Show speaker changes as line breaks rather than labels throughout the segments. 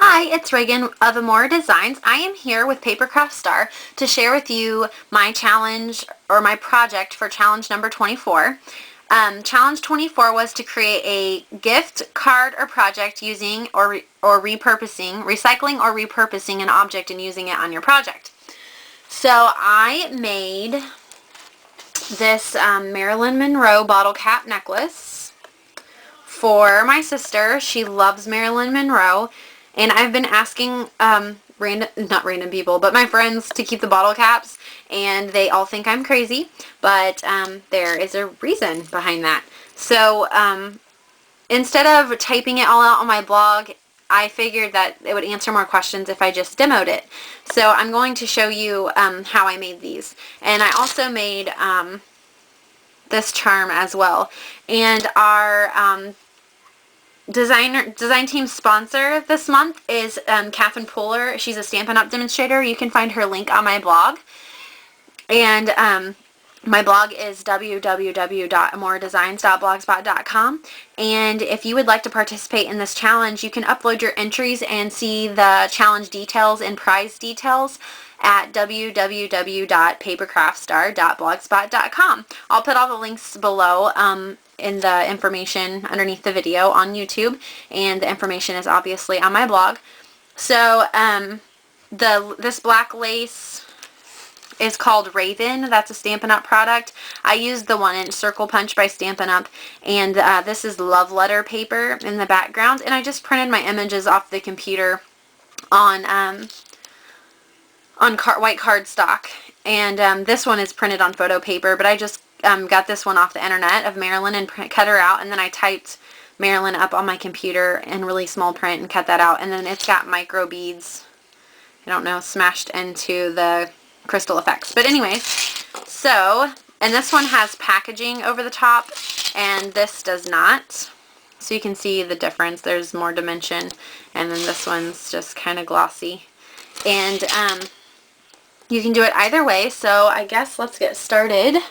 Hi, it's Reagan of Amora Designs. I am here with Papercraft Star to share with you my challenge or my project for challenge number 24. Challenge 24 was to create a gift card or project using or repurposing, recycling or repurposing an object and using it on your project. So I made this Marilyn Monroe bottle cap necklace for my sister. She loves Marilyn Monroe. And I've been asking not random people, but my friends to keep the bottle caps, and they all think I'm crazy, but there is a reason behind that. So instead of typing it all out on my blog, I figured that it would answer more questions if I just demoed it. So I'm going to show you how I made these. And I also made this charm as well. And our design team sponsor this month is Catherine Pooler. She's a Stampin' Up! Demonstrator. You can find her link on my blog. And my blog is www.amoradesigns.blogspot.com. And if you would like to participate in this challenge, you can upload your entries and see the challenge details and prize details at www.papercraftstar.blogspot.com. I'll put all the links below in the information underneath the video on YouTube, and the information is obviously on my blog. So this black lace is called Raven. That's a Stampin' Up! Product. I used the 1-inch circle punch by Stampin' Up! And this is love letter paper in the background, and I just printed my images off the computer on white cardstock. And this one is printed on photo paper, but I just got this one off the internet of Marilyn and cut her out, and then I typed Marilyn up on my computer in really small print and cut that out, and then it's got micro beads, I don't know, smashed into the crystal effects. But anyways, so, and this one has packaging over the top, and this does not. So you can see the difference. There's more dimension, and then this one's just kind of glossy. And you can do it either way, so I guess let's get started.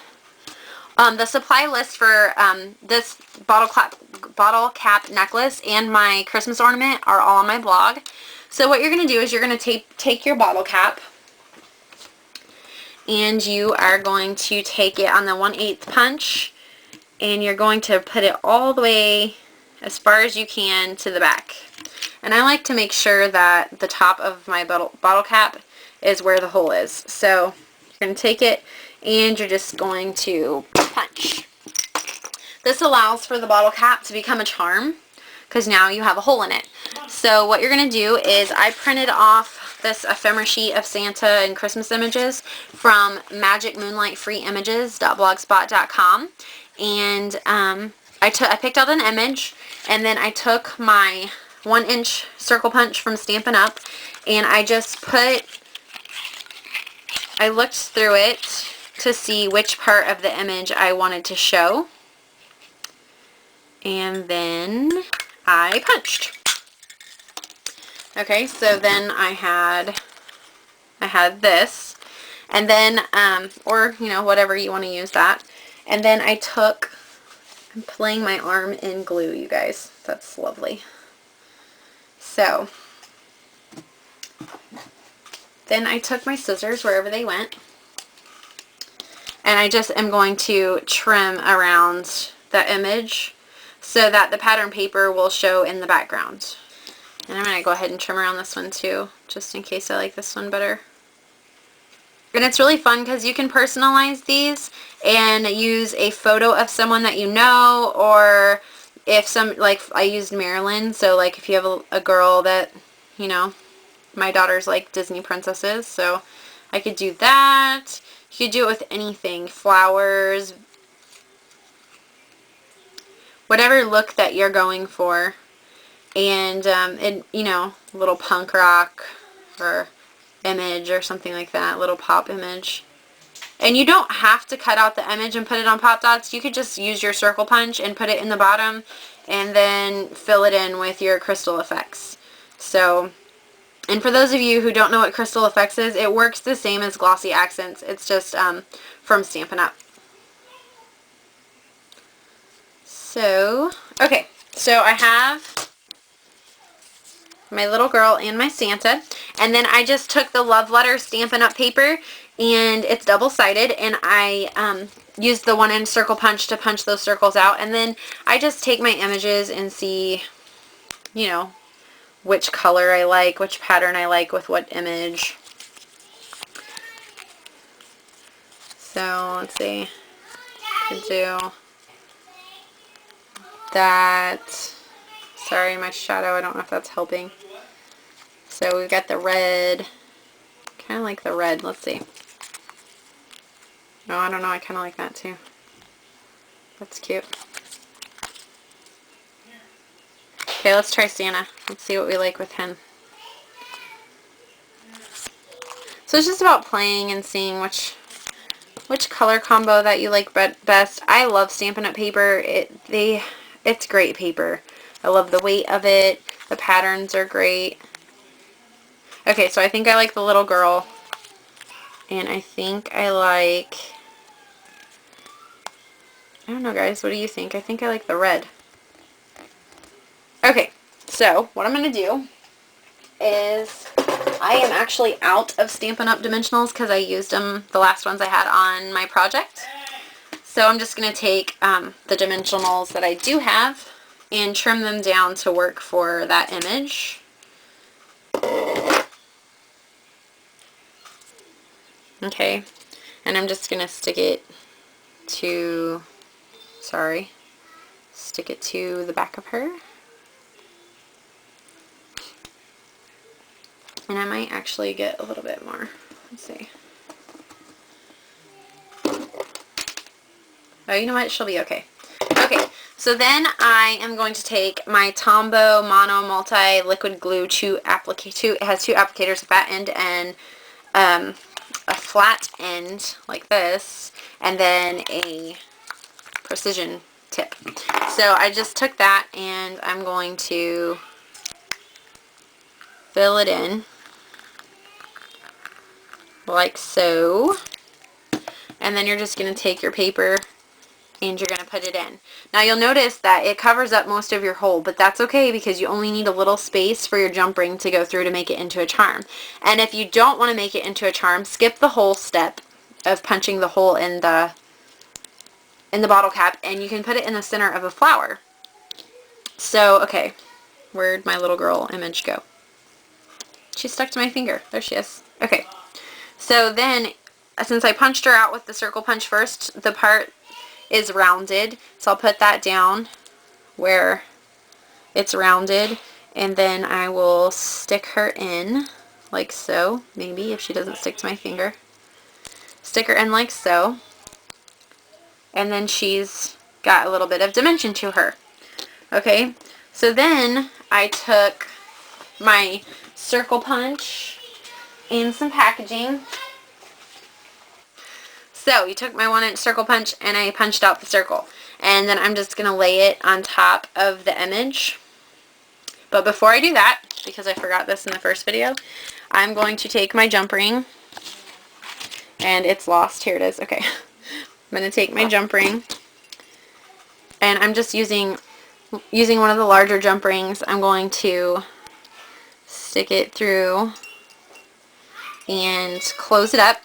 The supply list for this bottle cap necklace and my Christmas ornament are all on my blog. So what you're going to do is you're going to take your bottle cap, and you are going to take it on the 1/8 punch, and you're going to put it all the way as far as you can to the back. And I like to make sure that the top of my bottle cap is where the hole is. So you're going to take it and you're just going to punch. This allows for the bottle cap to become a charm because now you have a hole in it. So what you're going to do is I printed off this ephemera sheet of Santa and Christmas images from magicmoonlightfreeimages.blogspot.com, and I picked out an image, and then I took my 1-inch circle punch from Stampin' Up! And I looked through it to see which part of the image I wanted to show, and then I punched. Okay, so then I had this, and then or you know, whatever you want to use that. And then I'm playing my arm in glue, you guys. That's lovely. So then I took my scissors wherever they went, and I just am going to trim around the image so that the pattern paper will show in the background. And I'm going to go ahead and trim around this one too, just in case I like this one better. And it's really fun because you can personalize these and use a photo of someone that you know, or if like I used Marilyn, so like if you have a girl that, you know, my daughters like Disney princesses, so I could do that. You could do it with anything, flowers, whatever look that you're going for. And you know, little punk rock or image or something like that, little pop image. And you don't have to cut out the image and put it on pop dots. You could just use your circle punch and put it in the bottom and then fill it in with your crystal effects. So, and for those of you who don't know what crystal effects is, it works the same as glossy accents. It's just from Stampin' Up! So, okay, so I have my little girl and my Santa. And then I just took the love letter Stampin' Up! Paper, and it's double-sided, and I used the 1-inch circle punch to punch those circles out. And then I just take my images and see, you know, which color I like, which pattern I like with what image. So let's see, could do that. Sorry, my shadow, I don't know if that's helping. So we've got the red, kind of like the red, let's see. No, I don't know, I kind of like that too. That's cute. Okay, let's try Santa. Let's see what we like with him. So it's just about playing and seeing which color combo that you like best. I love Stampin' Up! Paper. It's great paper. I love the weight of it. The patterns are great. Okay, so I think I like the little girl. And I think I like, I don't know guys, what do you think? I think I like the red. Okay, so what I'm going to do is, I am actually out of Stampin' Up! Dimensionals because I used them, the last ones I had on my project. So I'm just going to take the dimensionals that I do have and trim them down to work for that image. Okay, and I'm just going to stick it to the back of her. And I might actually get a little bit more. Let's see. Oh, you know what? She'll be okay. Okay, so then I am going to take my Tombow Mono Multi Liquid Glue it has two applicators, a fat end and a flat end like this, and then a precision tip. So I just took that and I'm going to fill it in like so, and then you're just going to take your paper and you're going to put it in. Now you'll notice that it covers up most of your hole, but that's okay because you only need a little space for your jump ring to go through to make it into a charm. And if you don't want to make it into a charm, skip the whole step of punching the hole in the bottle cap, and you can put it in the center of a flower. So, okay, where'd my little girl image go? She's stuck to my finger. There she is. Okay, so then since I punched her out with the circle punch first, the part is rounded, so I'll put that down where it's rounded, and then I will stick her in like so, maybe if she doesn't stick to my finger. Stick her in like so, and then she's got a little bit of dimension to her. Okay, so then I took my circle punch and some packaging. So you took my 1-inch circle punch and I punched out the circle, and then I'm just going to lay it on top of the image. But before I do that, because I forgot this in the first video, I'm going to take my jump ring, and it's lost. Here it is. Okay. I'm going to take my jump ring, and I'm just using one of the larger jump rings. I'm going to stick it through and close it up.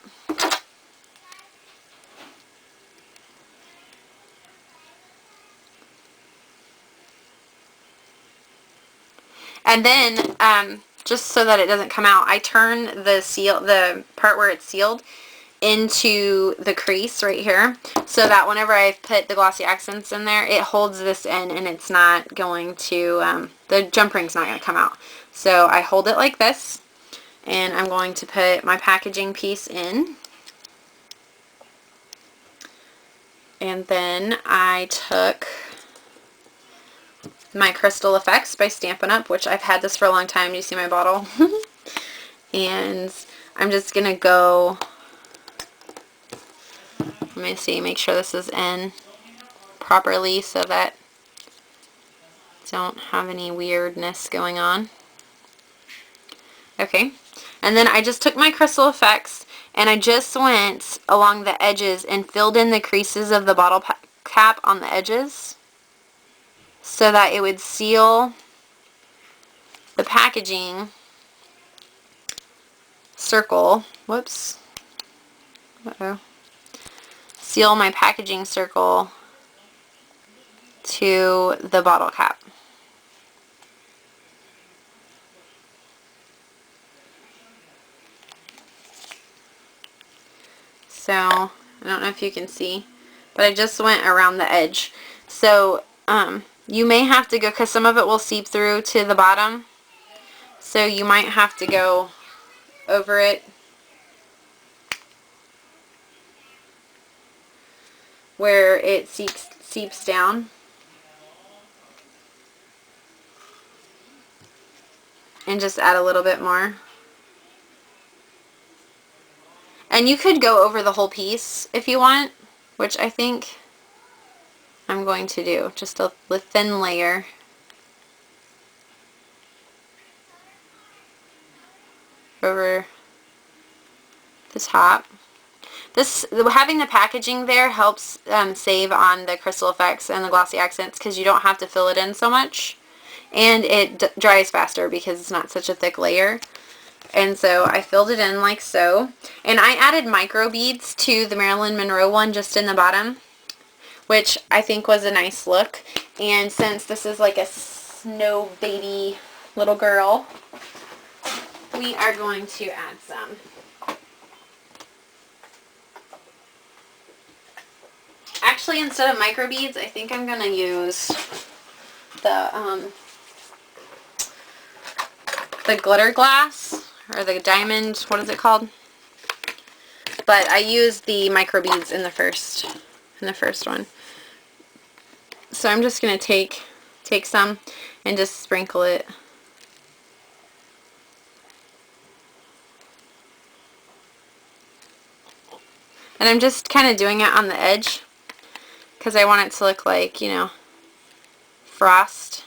And then, just so that it doesn't come out, I turn the part where it's sealed into the crease right here, so that whenever I put the glossy accents in there, it holds this in and it's not going to, the jump ring's not going to come out. So I hold it like this, and I'm going to put my packaging piece in. And then I took my Crystal Effects by Stampin' Up!, which I've had this for a long time. You see my bottle? And I'm just going to go, let me see, make sure this is in properly so that I don't have any weirdness going on. Okay, and then I just took my Crystal Effects and I just went along the edges and filled in the creases of the bottle cap on the edges, so that it would seal the packaging circle, whoops, seal my packaging circle to the bottle cap. So, I don't know if you can see, but I just went around the edge. So, you may have to go, because some of it will seep through to the bottom, so you might have to go over it where it seeps down. And just add a little bit more. And you could go over the whole piece if you want, which I think I'm going to do. Just a thin layer. Over the top. Having the packaging there helps save on the crystal effects and the glossy accents, because you don't have to fill it in so much. And it dries faster because it's not such a thick layer. And so I filled it in like so. And I added micro beads to the Marilyn Monroe one just in the bottom, which I think was a nice look. And since this is like a snow baby little girl, we are going to add some. Actually, instead of micro beads, I think I'm going to use the glitter glass, or the diamond, what is it called? But I used the micro beads in the first one. So I'm just going to take some and just sprinkle it. And I'm just kind of doing it on the edge because I want it to look like, you know, frost.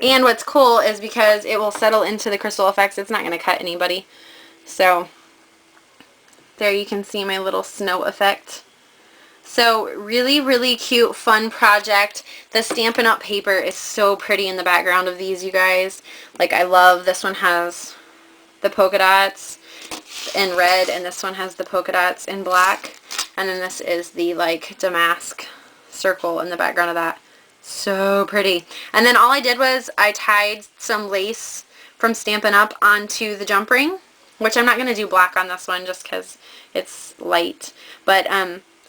And what's cool is because it will settle into the crystal effects, it's not going to cut anybody. So there you can see my little snow effect. So really, really cute, fun project. The Stampin' Up! Paper is so pretty in the background of these, you guys. Like, I love, this one has the polka dots in red, and this one has the polka dots in black. And then this is the, like, damask circle in the background of that. So pretty. And then all I did was I tied some lace from Stampin' Up! Onto the jump ring, which I'm not going to do black on this one just because it's light. But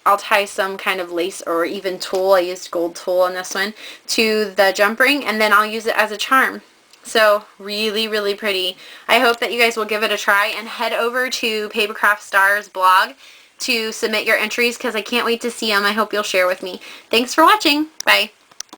I'll tie some kind of lace or even tulle. I used gold tulle on this one to the jump ring, and then I'll use it as a charm. So really, really pretty. I hope that you guys will give it a try and head over to Papercraft Star's blog to submit your entries because I can't wait to see them. I hope you'll share with me. Thanks for watching. Bye.